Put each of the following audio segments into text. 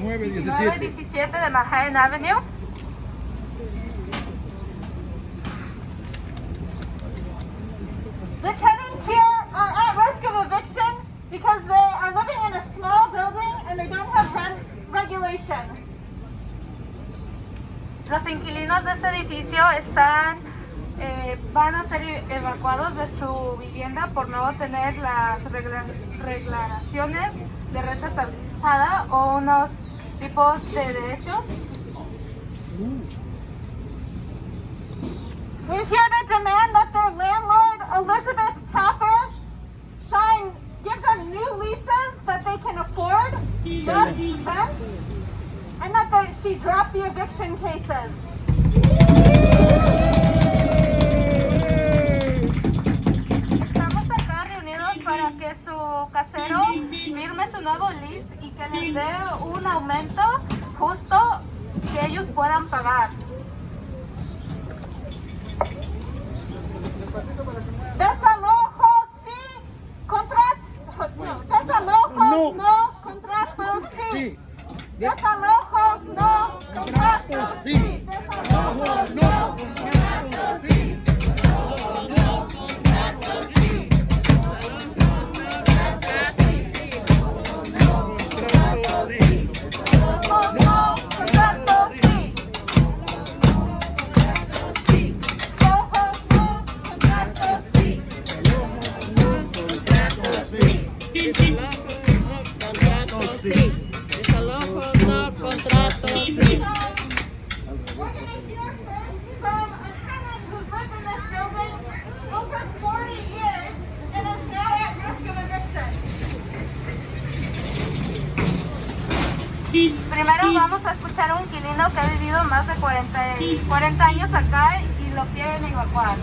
edificio 917 de Manhattan Avenue. The tenants here are at risk of eviction because they are living in a small building and they don't have rent regulation. Los inquilinos de este edificio van a ser evacuados de su vivienda por no tener las reglamentaciones de renta estabilizada o unos tipos de derechos. We're here to demand that their landlord, Elizabeth Tapper, give them new leases that they can afford, not rent, and that she drop the eviction cases. Estamos acá reunidos para que su casero firme su nuevo lease y que les dé un aumento justo que ellos puedan pagar. Desalojos sí, desalojos no, contratos sí. Desalojos no, contratos sí. Desalojos no, contratos sí. Primero vamos a escuchar a un inquilino que ha vivido más de 40 años acá y lo quieren evacuar.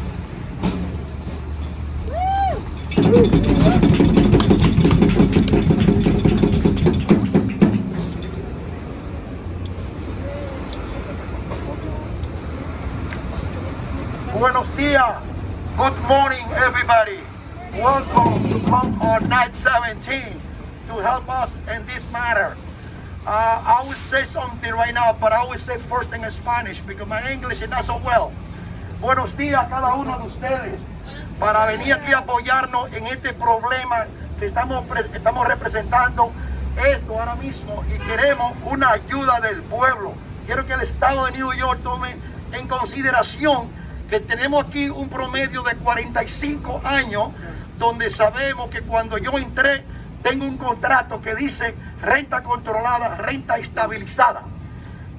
Buenos días. Good morning, everybody. Welcome to come on night 17 to help us in this matter. I will say something right now, but I will say first in Spanish because my English is not so well. Buenos días a cada uno de ustedes para venir aquí a apoyarnos en este problema que estamos representando esto ahora mismo y queremos una ayuda del pueblo. Quiero que el Estado de New York tome en consideración que tenemos aquí un promedio de 45 años donde sabemos que cuando yo entré tengo un contrato que dice renta controlada, renta estabilizada.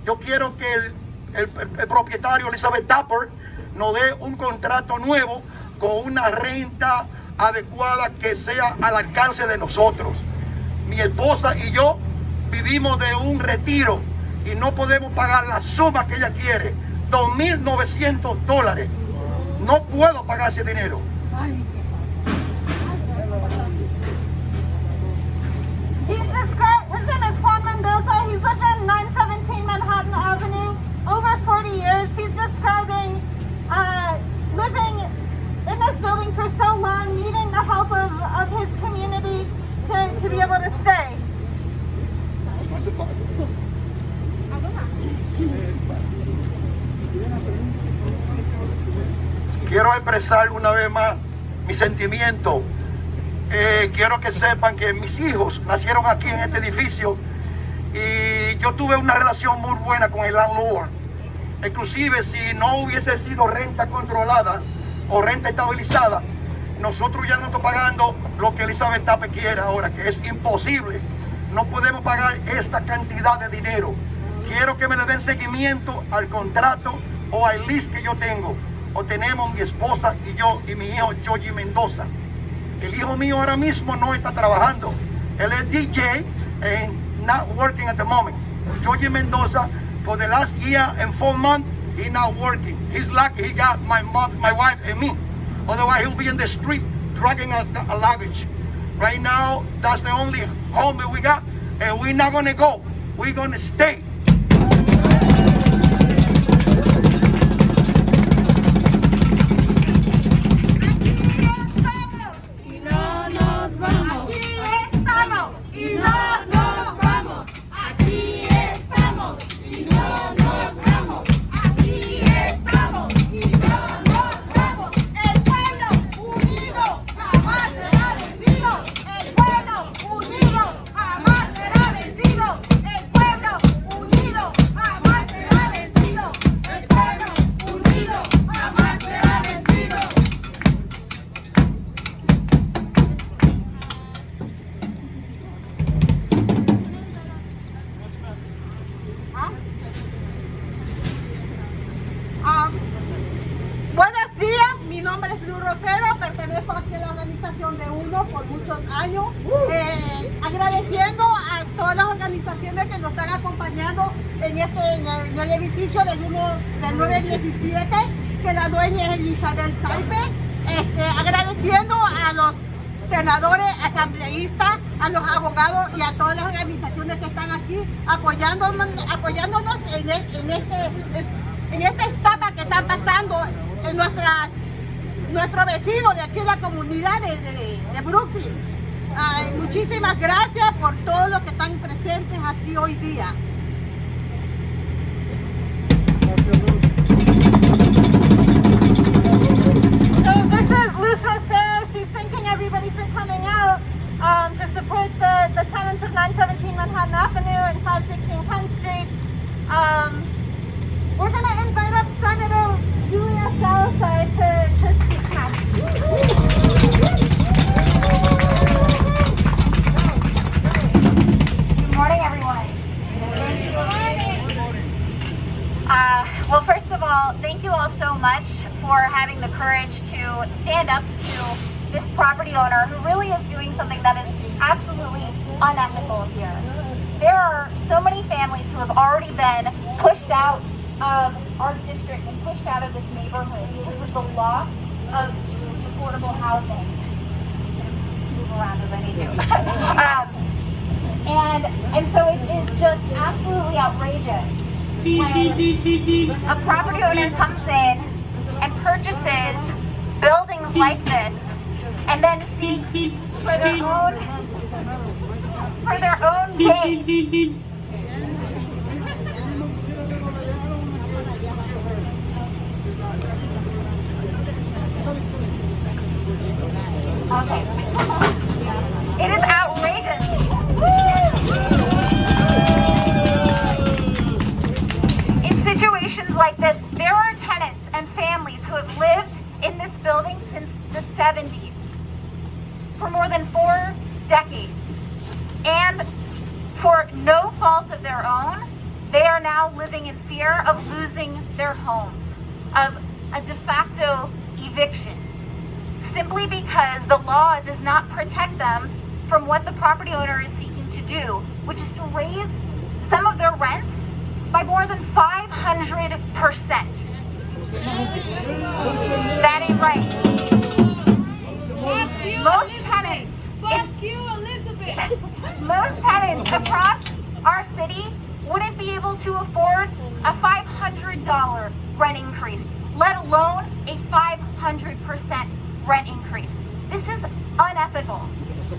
Yo quiero que el propietario Elizabeth Tapper nos dé un contrato nuevo con una renta adecuada que sea al alcance de nosotros. Mi esposa y yo vivimos de un retiro y no podemos pagar la suma que ella quiere, $2,900. No puedo pagar ese dinero. His name is Juan Mendoza. He's lived in 917 Manhattan Avenue over 40 years. He's describing living in this building for so long, needing the help of his community to be able to stay. Quiero expresar una vez más mi sentimiento. Quiero que sepan que mis hijos nacieron aquí en este edificio y yo tuve una relación muy buena con el landlord. Inclusive si no hubiese sido renta controlada o renta estabilizada, nosotros ya no estamos pagando lo que Elizabeth Tapper quiere ahora, que es imposible. No podemos pagar esta cantidad de dinero. Quiero que me le den seguimiento al contrato o al lease que yo tengo. O tenemos mi esposa y yo y mi hijo Georgie Mendoza. El hijo mío ahora mismo no está trabajando. Él es DJ and not working at the moment. Georgie Mendoza, for the last year and 4 months, he's not working. He's lucky he got my mom, my wife, and me. Otherwise, he'll be in the street dragging a luggage. Right now, that's the only home that we got, and we're not gonna go. We're gonna stay. organización de uno por muchos años, agradeciendo a todas las organizaciones que nos están acompañando en el edificio del 917, que la dueña es Elizabeth Taipe, agradeciendo a los senadores, asambleístas, a los abogados y a todas las organizaciones que están aquí apoyándonos en esta etapa que están pasando en nuestro vecino de aquí, la comunidad de Brooklyn. Muchísimas gracias por todos los que están presentes aquí hoy día. She's thanking everybody for coming out to support the tenants of 917 Manhattan Avenue and 516 Penn Street. We're going to invite up Senator Julia Salazar to speak next. Good morning, everyone. Well, first of all, thank you all so much for having the courage to stand up to this property owner who really is doing something that is absolutely unethical here. There are so many families who have already been pushed out of our district and pushed out of this neighborhood because of the loss of affordable housing. Move around as I need to. And so it is just absolutely outrageous when a property owner comes in and purchases buildings like this and then seeks for their own gain. Okay. It is outrageous. In situations like this, there are tenants and families who have lived in this building since the 70s, for more than 4 decades. And for no fault of their own, they are now living in fear of losing their homes, of a de facto eviction, simply because the law does not protect them from what the property owner is seeking to do, which is to raise some of their rents by more than 500%. That ain't right. Most tenants, most tenants across our city wouldn't be able to afford a $500 rent increase, let alone a 500% rent increase. This is unethical,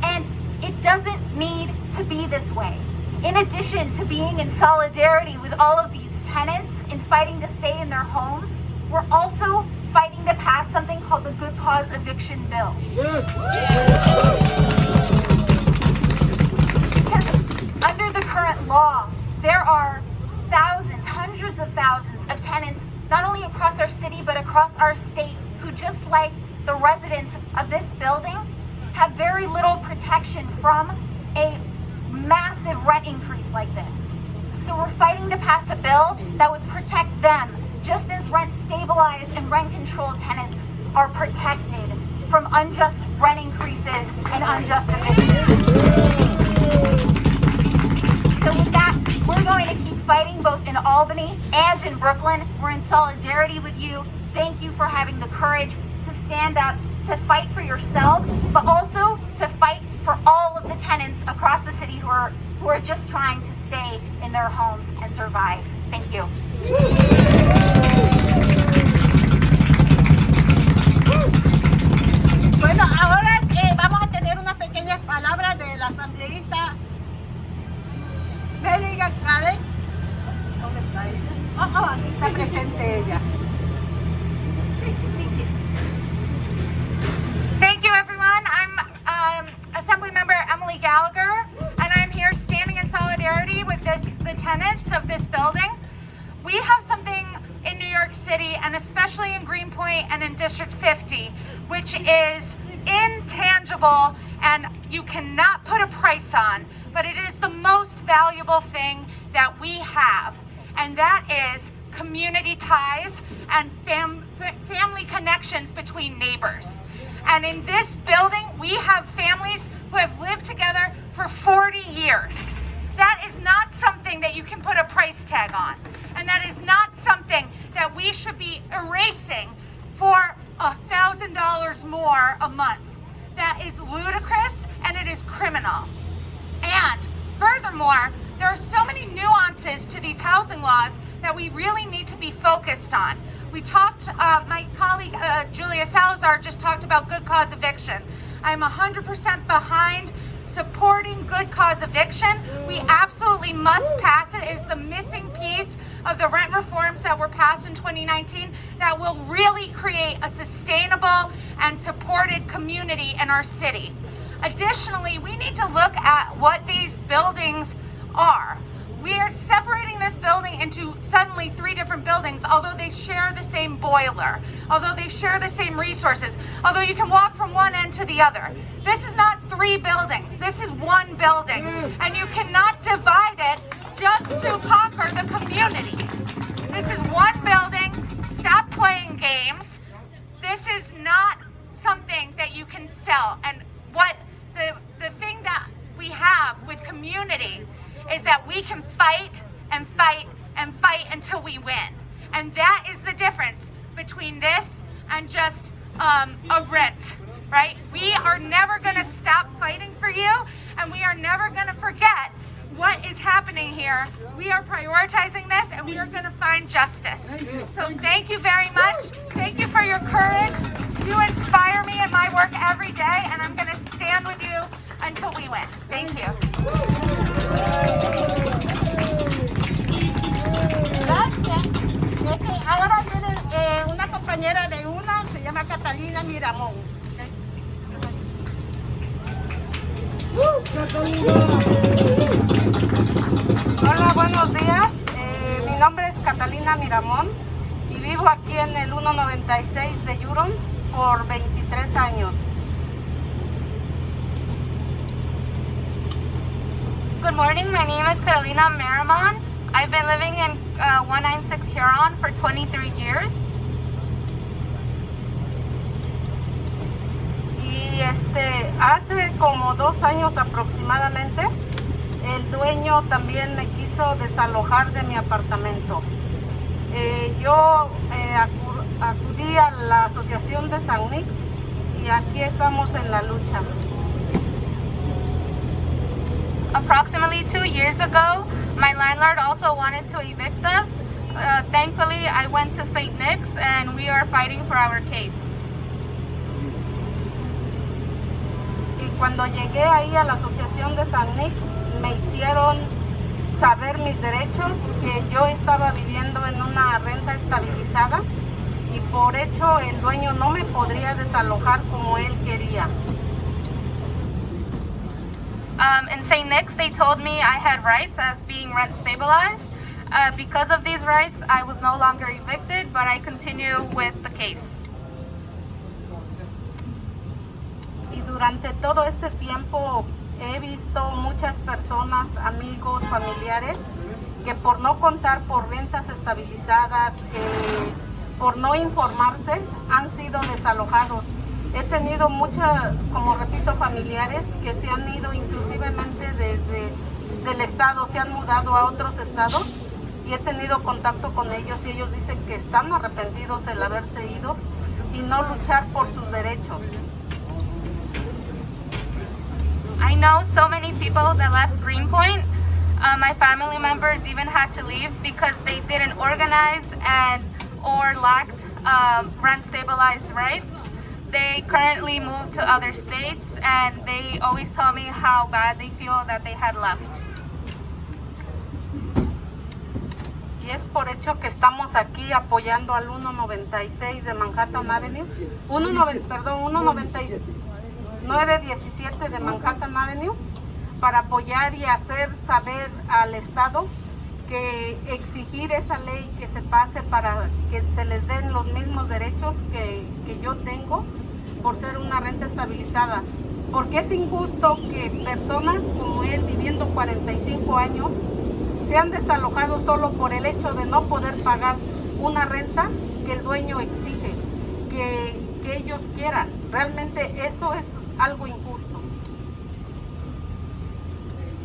and it doesn't need to be this way. In addition to being in solidarity with all of these tenants in fighting to stay in their homes, we're also fighting to pass something called the Good Cause Eviction Bill. Because under the current law, there are thousands, hundreds of thousands of tenants, not only across our city, but across our state, who, just like the residents of this building, have very little protection from a massive rent increase like this. So we're fighting to pass a bill that would protect them, just as rent stabilized and rent controlled tenants are protected from unjust rent increases and unjust evictions. So with that, we're going to keep fighting both in Albany and in Brooklyn. We're in solidarity with you. Thank you for having the courage to stand up, to fight for yourselves, but also to fight for all of the tenants across the city who are just trying to stay in their homes and survive. Thank you. Bueno, ahora vamos a tener unas pequeñas palabras de la asambleísta Melissa Karen. ¿Dónde está ella? Aquí está presente ella. Thank you, everyone. I'm Assemblymember Emily Gallagher, and I'm here standing in solidarity with the tenants of this building. We have something in New York City, and especially in Greenpoint and in District 50, which is intangible and you cannot put a price on, but it is the most valuable thing that we have, and that is community ties and family connections between neighbors. And in this building, we have families who have lived together for 40 years. That is not something that you can put a price tag on. And that is not something that we should be erasing for $1,000 more a month. That is ludicrous and it is criminal. And furthermore, there are so many nuances to these housing laws that we really need to be focused on. We talked, my colleague Julia Salazar just talked about good cause eviction. I'm 100% behind supporting good cause eviction. We absolutely must pass it. It's the missing piece of the rent reforms that were passed in 2019 that will really create a sustainable and supported community in our city. Additionally, we need to look at what these buildings are. We are separating this building into suddenly 3 different buildings, although they share the same boiler, although they share the same resources, although you can walk from one end to the other. This is not 3 buildings. This is 1 building, and you cannot divide it just to conquer the community. This is 1 building. Stop playing games. This is not something that you can sell. And what the thing that we have with community is that we can fight and fight and fight until we win. And that is the difference between this and just a rent, right? We are never gonna stop fighting for you, and we are never gonna forget what is happening here. We are prioritizing this, and we are gonna find justice. So thank you very much. Thank you for your courage. You inspire me in my work every day, and I'm gonna stand with you until we win. Thank you. Gracias. Ahora viene una compañera de una, se llama Catalina Miramón. Hola, buenos días. Mi nombre es Catalina Miramón y vivo aquí en el 196 de Huron por 23 años. Good morning, my name is Carolina Miramon. I've been living in 196 Huron for 23 years. Y hace como 2 años aproximadamente, el dueño también me quiso desalojar de mi apartamento. Yo acudí a la asociación de San Nick y aquí estamos en la lucha. Approximately 2 years ago, my landlord also wanted to evict us. Thankfully, I went to St. Nick's and we are fighting for our case. Y cuando llegué ahí a la asociación de San Nick, me hicieron saber mis derechos, que yo estaba viviendo en una renta estabilizada y por hecho el dueño no me podría desalojar como él quería. In St. Nick's, they told me I had rights as being rent stabilized. Because of these rights, I was no longer evicted, but I continue with the case. Y durante todo este tiempo he visto muchas personas, amigos, familiares, que por no contar por rentas estabilizadas, por no informarse, han sido desalojados. He tenido muchas, como repito, familiares que se han ido inclusivemente desde el estado, se han mudado a otros estados y he tenido contacto con ellos y ellos dicen que están arrepentidos del haberse ido y no luchar por sus derechos. I know so many people that left Greenpoint. My family members even had to leave because they didn't organize or lacked rent stabilized rights. They currently moved to other states and they always tell me how bad they feel that they had left. Y es por hecho que estamos aquí apoyando al 196 de Manhattan Avenue, 917 de Manhattan Avenue, para apoyar y hacer saber al Estado que exigir esa ley que se pase para que se les den los mismos derechos que yo tengo por ser una renta estabilizada. Porque es injusto que personas como él, viviendo 45 años, sean desalojados solo por el hecho de no poder pagar una renta que el dueño exige, que ellos quieran. Realmente eso es algo injusto.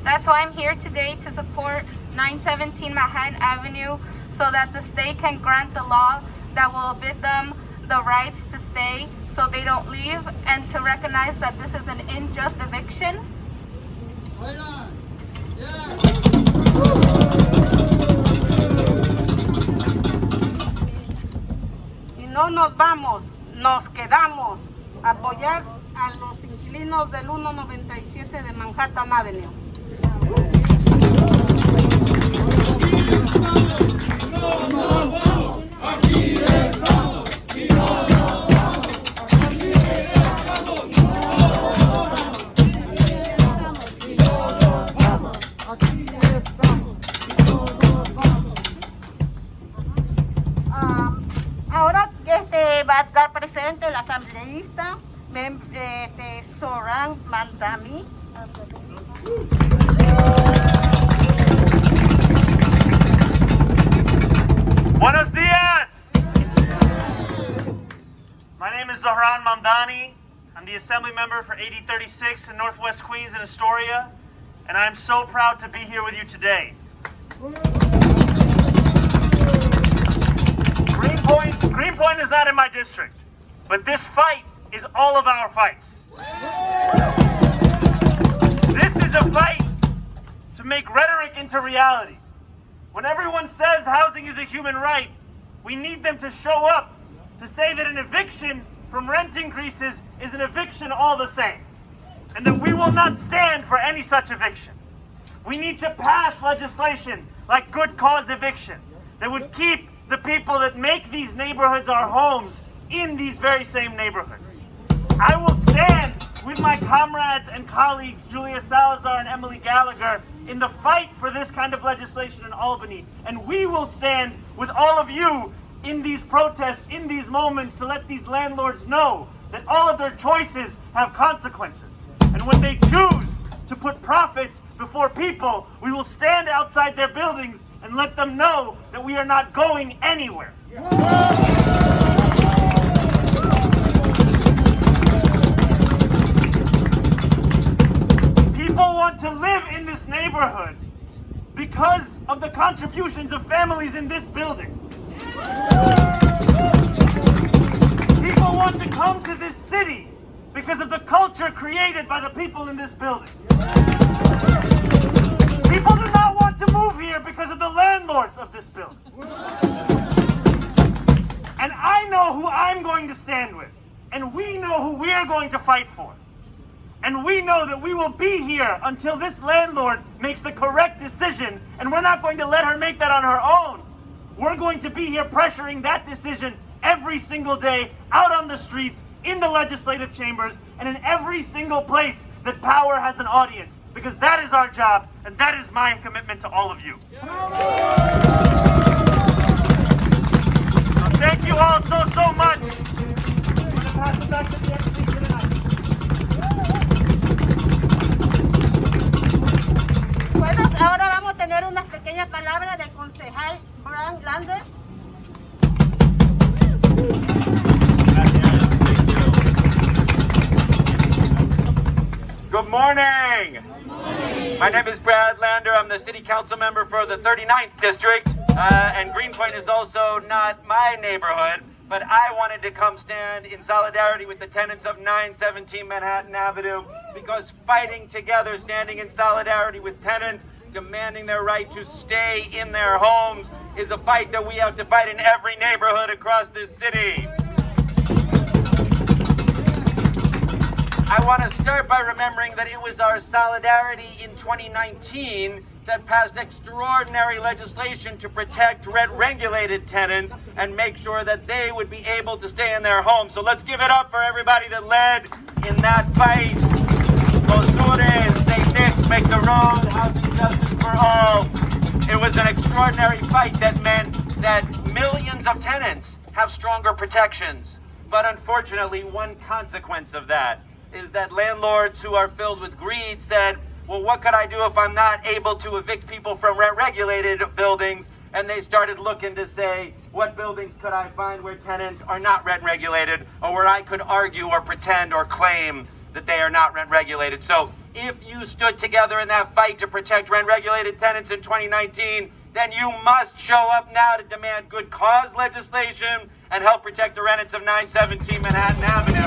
That's why I'm here today to support 917 Manhattan Avenue so that the state can grant the law that will give them the rights to stay so they don't leave, and to recognize that this is an unjust eviction. Y no nos vamos, nos quedamos a apoyar a los inquilinos del 197 de Manhattan Avenue. Ahora va a estar presente el asambleísta Soran Mandami. Buenos dias! My name is Zohran Mamdani. I'm the assembly member for 8036 in Northwest Queens and Astoria, and I'm so proud to be here with you today. Greenpoint is not in my district, but this fight is all of our fights. This is a fight to make rhetoric into reality. When everyone says housing is a human right, we need them to show up to say that an eviction from rent increases is an eviction all the same, and that we will not stand for any such eviction. We need to pass legislation like Good Cause Eviction that would keep the people that make these neighborhoods our homes in these very same neighborhoods. I will stand with my comrades and colleagues, Julia Salazar and Emily Gallagher, in the fight for this kind of legislation in Albany. And we will stand with all of you in these protests, in these moments, to let these landlords know that all of their choices have consequences. And when they choose to put profits before people, we will stand outside their buildings and let them know that we are not going anywhere. People want to live in this neighborhood because of the contributions of families in this building. People want to come to this city because of the culture created by the people in this building. People do not want to move here because of the landlords of this building. And I know who I'm going to stand with. And we know who we are going to fight for. And we know that we will be here until this landlord makes the correct decision. And we're not going to let her make that on her own. We're going to be here pressuring that decision every single day, out on the streets, in the legislative chambers, and in every single place that power has an audience. Because that is our job, and that is my commitment to all of you. So thank you all so much. I'm going to pass it back to the MC tonight. Bueno, ahora vamos a tener unas pequeñas palabras del concejal Brian Lander. Good morning. My name is Brad Lander. I'm the city council member for the 39th district, and Greenpoint is also not my neighborhood, but I wanted to come stand in solidarity with the tenants of 917 Manhattan Avenue, because fighting together, standing in solidarity with tenants, demanding their right to stay in their homes, is a fight that we have to fight in every neighborhood across this city. I want to start by remembering that it was our solidarity in 2019 that passed extraordinary legislation to protect rent-regulated tenants and make sure that they would be able to stay in their homes. So let's give it up for everybody that led in that fight. Cosures, St. Nick's, Make the Road, Housing Justice for All. It was an extraordinary fight that meant that millions of tenants have stronger protections. But unfortunately, one consequence of that is that landlords who are filled with greed said, well, what could I do if I'm not able to evict people from rent-regulated buildings? and they started looking to say, what buildings could I find where tenants are not rent regulated, or where I could argue or pretend or claim that they are not rent regulated. So if you stood together in that fight to protect rent regulated tenants in 2019, then you must show up now to demand good cause legislation and help protect the tenants of 917 Manhattan Avenue.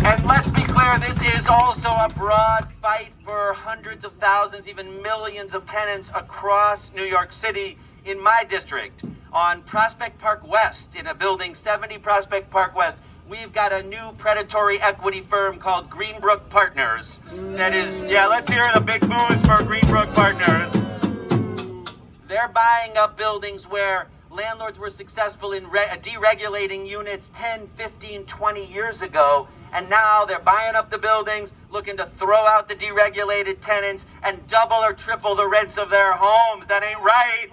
And let's be clear, this is also a broad fight for hundreds of thousands, even millions of tenants across New York City. In my district, on Prospect Park West, in a building 70 Prospect Park West, we've got a new predatory equity firm called Greenpointers Partners. That is, yeah, let's hear the big boos for Greenpointers Partners. They're buying up buildings where landlords were successful in deregulating units 10, 15, 20 years ago, and now they're buying up the buildings, looking to throw out the deregulated tenants and double or triple the rents of their homes. That ain't right.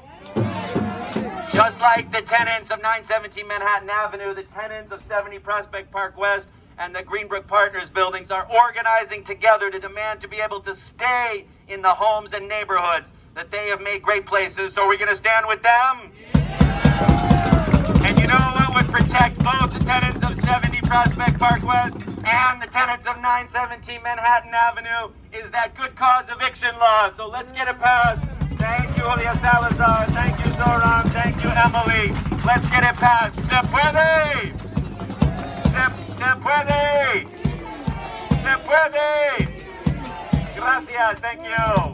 Just like the tenants of 917 Manhattan Avenue, the tenants of 70 Prospect Park West, and the Greenpointers Partners buildings are organizing together to demand to be able to stay in the homes and neighborhoods that they have made great places. So we're going to stand with them. And you know what would protect both the tenants of 70 Prospect Park West and the tenants of 917 Manhattan Avenue is that good cause eviction law. So let's get it passed. Thank you, Julia Salazar. Thank you, Zoran. Thank you, Emily. Let's get it passed. Se puede! Se puede! Se puede! Gracias. Thank you.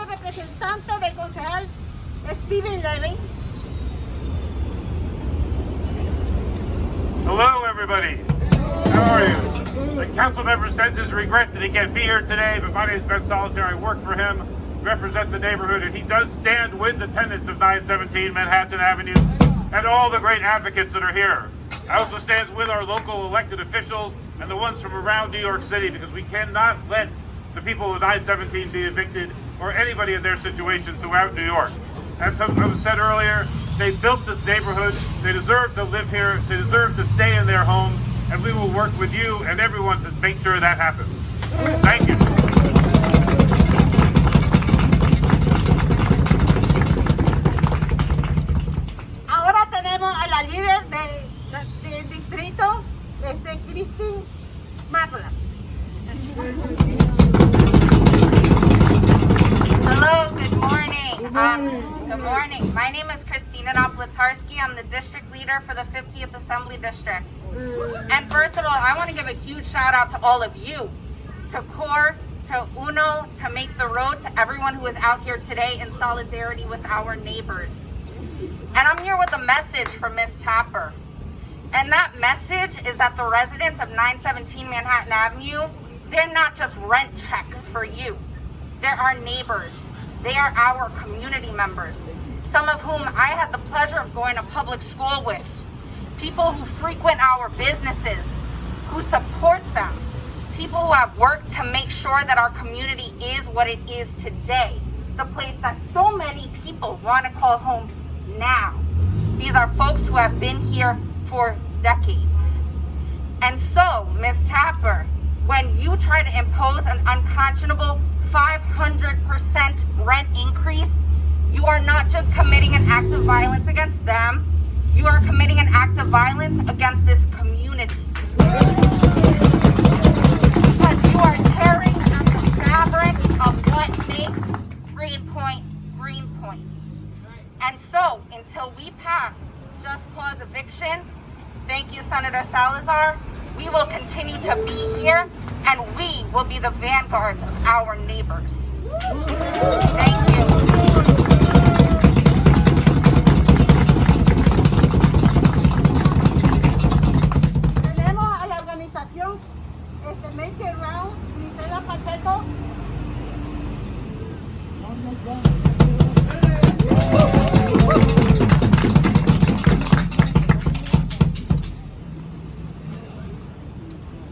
Representante del concejal Steven Levy. Hello, everybody. How are you? The council member sends his regret that he can't be here today, but my name is Ben Solitaire. I work for him, represent the neighborhood, and he does stand with the tenants of 917 Manhattan Avenue and all the great advocates that are here. I also stand with our local elected officials and the ones from around New York City, because we cannot let the people of 917 be evicted, or anybody in their situation throughout New York. As was said earlier, they built this neighborhood, they deserve to live here, they deserve to stay in their homes, and we will work with you and everyone to make sure that happens. Thank you. Ahora tenemos a la líder del distrito, Christine Marla. Hello, good morning. Good morning. My name is Christina Noplatarsky. I'm the district leader for the 50th Assembly District. And first of all, I want to give a huge shout out to all of you, to CORE, to UNO, to Make the Road, to everyone who is out here today in solidarity with our neighbors. And I'm here with a message from Ms. Tapper. And that message is that the residents of 917 Manhattan Avenue, they're not just rent checks for you. They're our neighbors. They are our community members, some of whom I had the pleasure of going to public school with, people who frequent our businesses, who support them, people who have worked to make sure that our community is what it is today, the place that so many people want to call home now. These are folks who have been here for decades. And so, Ms. Tapper, when you try to impose an unconscionable 500% rent increase, you are not just committing an act of violence against them, you are committing an act of violence against this community. Because you are tearing at the fabric of what makes Greenpoint, Greenpoint. And so, until we pass just cause eviction, thank you, Senator Salazar, we will continue to be here, and we will be the vanguard of our neighbors. Thank you. Tenemos a la organización Make It Round, Gisela Pacheco.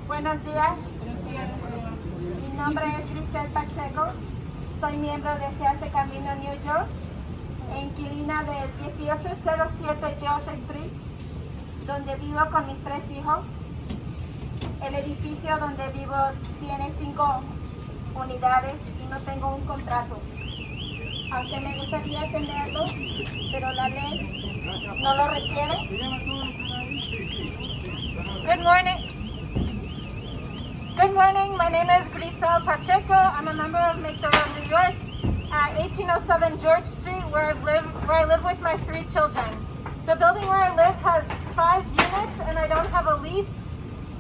Buenos días. Mi nombre es Gisela Pacheco. Soy miembro de Se Hace Camino New York, inquilina de 1807 George Street. donde vivo con mis 3 hijos. El edificio donde vivo tiene 5 unidades y no tengo un contrato. Aunque me gustaría tenerlo, pero la ley no lo requiere. Good morning. Good morning. My name is Grisel Pacheco. I'm a member of Make the Road New York at 1807 George Street, where I live with my 3 children. The building where I live has 5 units, and I don't have a lease,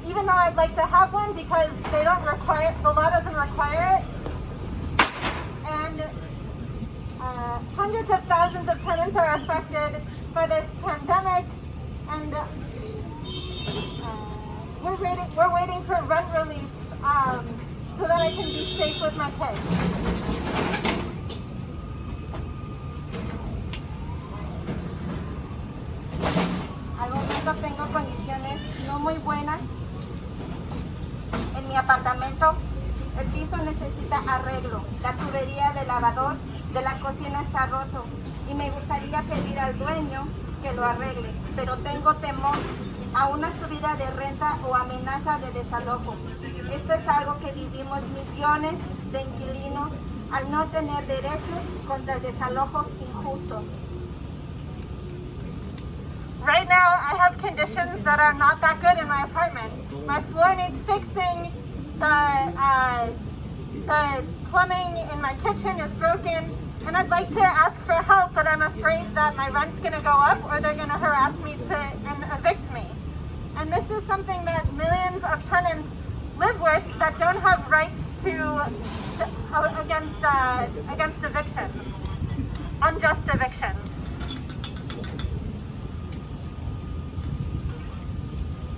even though I'd like to have one because the law doesn't require it. And hundreds of thousands of tenants are affected by this pandemic, and we're waiting for rent relief so that I can be safe with my kids. Al momento tengo condiciones no muy buenas en mi apartamento. El piso necesita arreglo, la tubería del lavador de la cocina está roto y me gustaría pedir al dueño que lo arregle, pero tengo temor a una subida de renta o amenaza de desalojo. Esto es algo que vivimos millones de inquilinos al no tener derechos contra desalojos injustos. Right now, I have conditions that are not that good in my apartment. My floor needs fixing. The plumbing in my kitchen is broken, and I'd like to ask for help, but I'm afraid that my rent's going to go up or they're going to harass me and evict me. And this is something that millions of tenants live with that don't have rights against evictions, unjust evictions.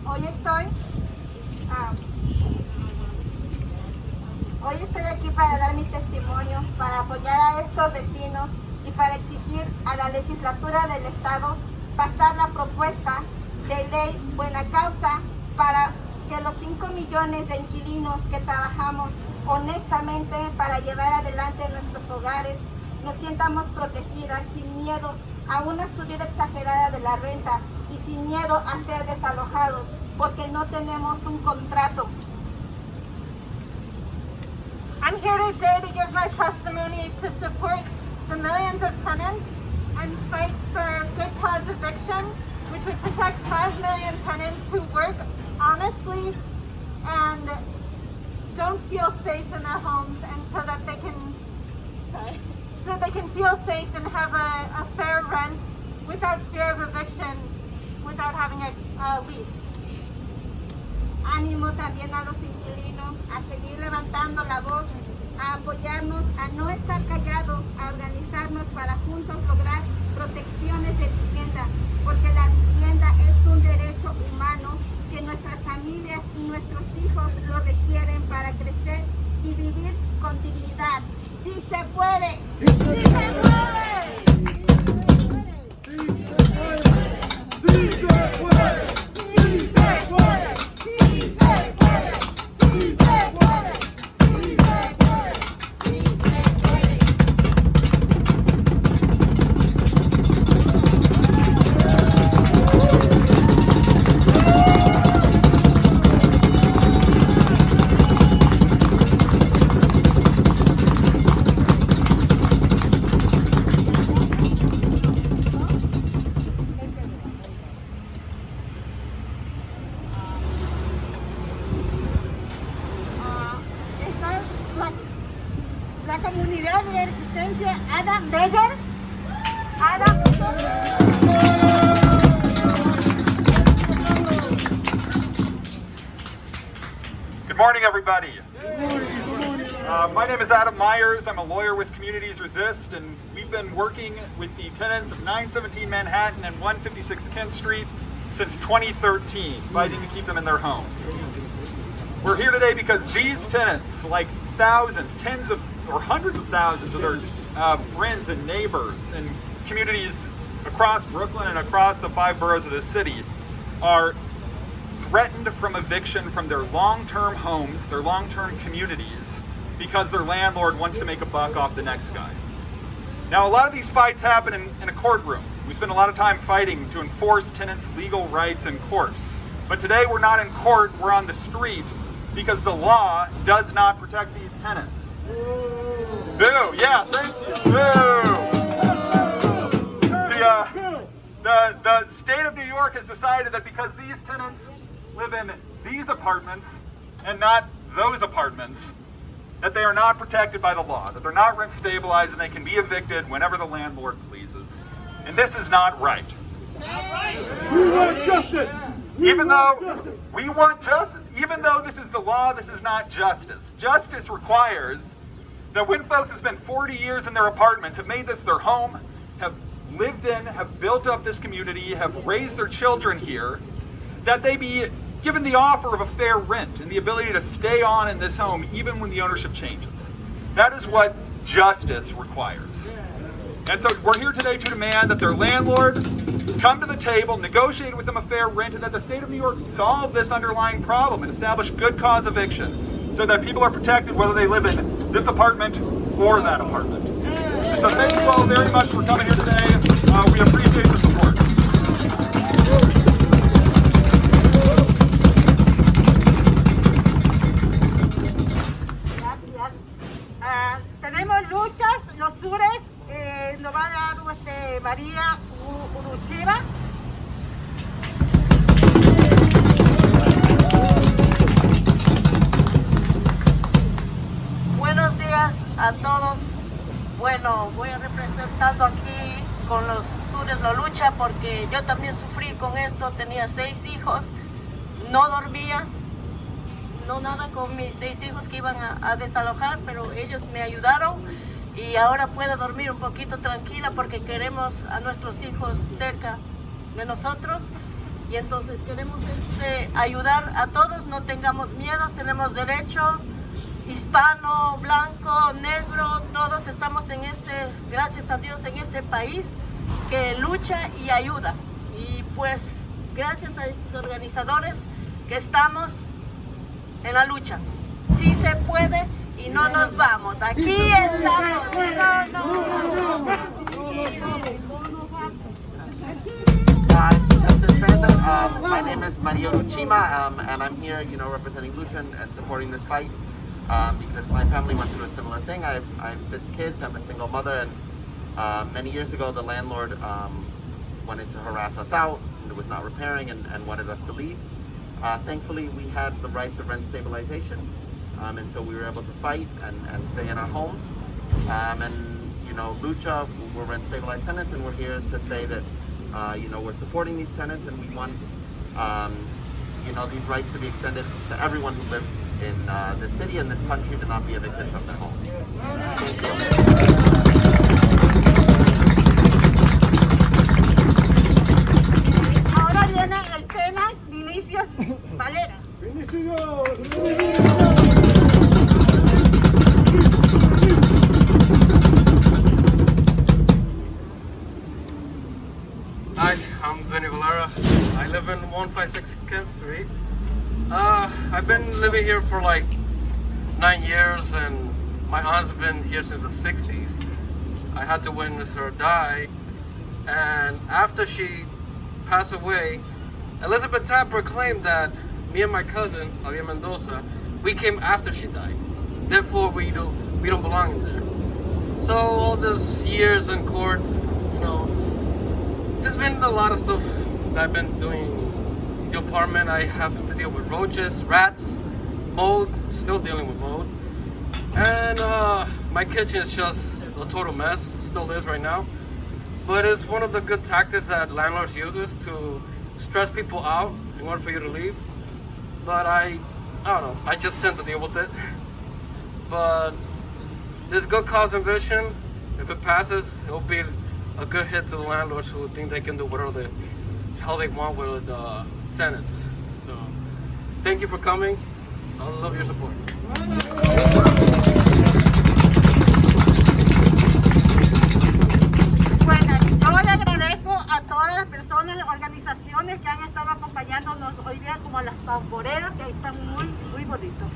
Hoy estoy aquí para dar mi testimonio, para apoyar a estos vecinos y para exigir a la legislatura del Estado pasar la propuesta de ley Buena Causa para que los 5 millones de inquilinos que trabajamos honestamente para llevar adelante nuestros hogares nos sientamos protegidas sin miedo a una subida exagerada de la renta y sin miedo a ser desalojados porque no tenemos un contrato. I'm here today to give my testimony to support the millions of tenants and fight for Good Cause Eviction, which would protect 5 million tenants who work honestly and don't feel safe in their homes, and so that they can feel safe and have a fair rent without fear of eviction, without having a lease. Ánimo también a los inquilinos a seguir levantando la voz, a apoyarnos, a no estar callados, a organizarnos para juntos lograr protecciones de vivienda, porque la vivienda es un derecho humano que nuestras familias y nuestros hijos lo requieren para crecer y vivir con dignidad. ¡Sí se puede! ¡Sí se puede! La comunidad de resistencia Adam Beger. Good morning, everybody. Good morning. My name is Adam Myers. I'm a lawyer with Communities Resist, and we've been working with the tenants of 917 Manhattan and 156 Kent Street since 2013, fighting to keep them in their homes. We're here today because these tenants, like thousands, tens of or hundreds of thousands of their friends and neighbors and communities across Brooklyn and across the 5 boroughs of the city, are threatened from eviction from their long-term homes, their long-term communities, because their landlord wants to make a buck off the next guy. Now, a lot of these fights happen in a courtroom We spend a lot of time fighting to enforce tenants' legal rights in court. But today we're not in court, we're on the street because the law does not protect these tenants. Boo! Yeah, thank you. Boo! The state of New York has decided that because these tenants live in these apartments and not those apartments, that they are not protected by the law, that they're not rent stabilized and they can be evicted whenever the landlord pleases. And this is not right. We want justice. Even though we want justice, even though this is the law, this is not justice. Justice requires that when folks have spent 40 years in their apartments, have made this their home, have lived in, have built up this community, have raised their children here, that they be given the offer of a fair rent and the ability to stay on in this home even when the ownership changes. That is what justice requires. And so we're here today to demand that their landlord come to the table, negotiate with them a fair rent, and that the state of New York solve this underlying problem and establish good cause eviction so that people are protected whether they live in this apartment or that apartment. And so thank you all very much for coming here today. We appreciate the support. Tenemos luchas, los sures, nos va a dar María Uruchiva. Buenos días a todos. Bueno, voy representando aquí con los sures la lucha porque yo también sufrí con esto, tenía 6 hijos, no dormía. No nada con mis 6 hijos que iban a desalojar, pero ellos me ayudaron y ahora puedo dormir un poquito tranquila porque queremos a nuestros hijos cerca de nosotros y entonces queremos ayudar a todos, no tengamos miedo, tenemos derecho, hispano, blanco, negro, todos estamos gracias a Dios, en este país que lucha y ayuda. Y pues gracias a estos organizadores que estamos en la lucha. Sí se puede y no nos vamos. Aquí estamos. My name is Maria Uchima, and I'm here, representing Lucha and supporting this fight because my family went through a similar thing. I have 6 kids. I'm a single mother, and many years ago, the landlord wanted to harass us out and was not repairing and wanted us to leave. Thankfully, we had the rights of rent stabilization, and so we were able to fight and stay in our homes. Lucha, we're rent stabilized tenants, and we're here to say that, we're supporting these tenants, and we want, these rights to be extended to everyone who lives in this city and this country to not be evicted from their home. Ahora viene el Tenants, Vinicius Valera. Hi, I'm Benny Valera. I live in 156 Kent Street. I've been living here for like 9 years, and my aunt's been here since the 60s. I had to witness her die, and after she passed away, Elizabeth Tapper claimed that me and my cousin, Javier Mendoza, we came after she died. Therefore, we don't belong in there. So all these years in court, there's been a lot of stuff that I've been doing. The apartment, I have to deal with roaches, rats, mold, still dealing with mold. And my kitchen is just a total mess, still is right now. But it's one of the good tactics that landlords uses to stress people out in order for you to leave. But I don't know, I just tend to deal with it. But this good cause eviction, if it passes, it'll be a good hit to the landlords who think they can do whatever the hell they want with the tenants. So, thank you for coming. I love your support. Bueno, yo le agradezco a todas las personas, las organizaciones que han estado acompañándonos hoy día, como las tamboreras, que ahí están muy bonitos.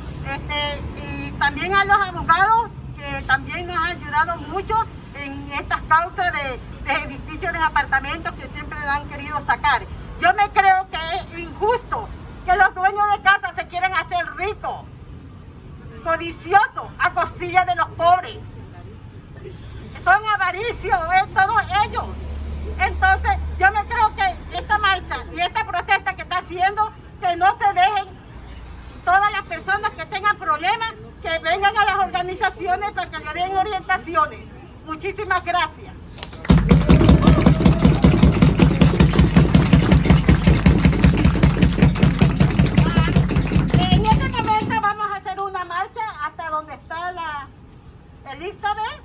Y también a los abogados que también nos han ayudado mucho en estas causas de de edificios de apartamentos que siempre lo han querido sacar. Yo me creo que es injusto que los dueños de casa se quieran hacer ricos, codiciosos, a costilla de los pobres. Son avaricios, todos ellos. Entonces, yo me creo que esta marcha y esta protesta que está haciendo, que no se dejen todas las personas que tengan problemas, que vengan a las organizaciones para que le den orientaciones. Muchísimas gracias. En este momento vamos a hacer una marcha hasta donde está la Elizabeth,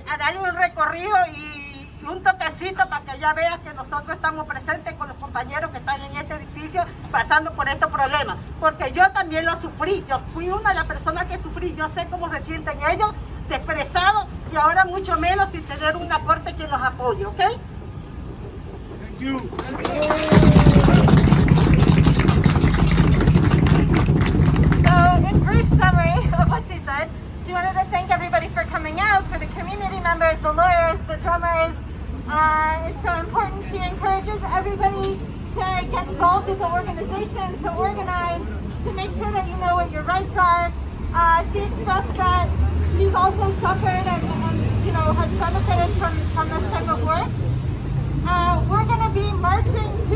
a darle un recorrido y un toquecito para que ella vea que nosotros estamos presentes con los compañeros que están en este edificio pasando por estos problemas. Porque yo también lo sufrí, yo fui una de las personas que sufrí, yo sé cómo se sienten ellos, desprezados y ahora mucho menos sin tener una corte que los apoye, ¿ok? Thank you. So, in brief summary of what she said, she wanted to thank everybody for coming out, for the community members, the lawyers, the drummers. It's so important. She encourages everybody to get involved with the organization, to organize, to make sure that you know what your rights are. She expressed that she's also suffered and has benefited from this type of work. We're going to be marching